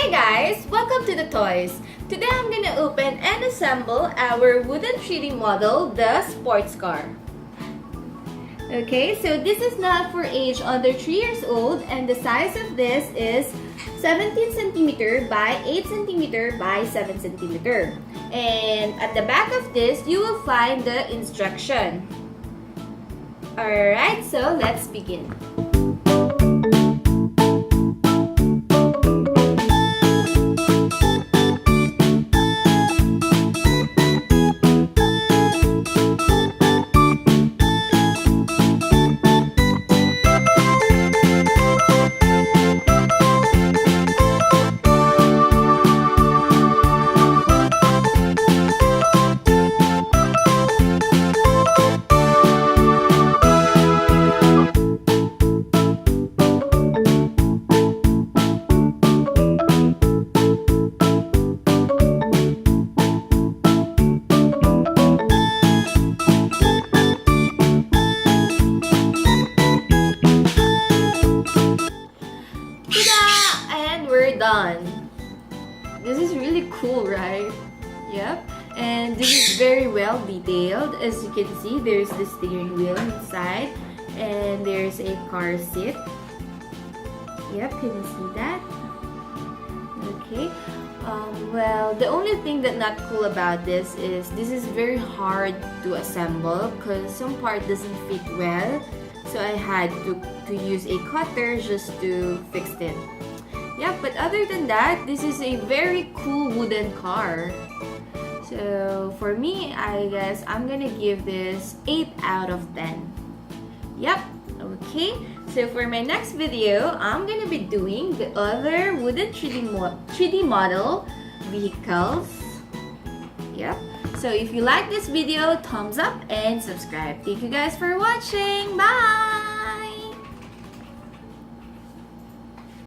Hey guys! Welcome to the toys! Today I'm gonna open and assemble our wooden 3D model, the sports car. Okay, so this is not for age under 3 years old, and the size of this is 17 cm by 8 cm by 7 cm. And at the back of this, you will find the instruction. Alright, so let's begin. Done. This is really cool, right? Yep. And this is very well detailed. As you can see, there's the steering wheel inside, and there's a car seat. Yep, can you see that? Okay. Well, the only thing that's not cool about this is very hard to assemble because some part doesn't fit well. So I had to use a cutter just to fix it. Yeah, but other than that, this is a very cool wooden car. So for me, I guess I'm gonna give this 8 out of 10. Yep, okay. So for my next video, I'm gonna be doing the other wooden 3D model vehicles. Yep. So if you like this video, thumbs up and subscribe. Thank you guys for watching. Bye!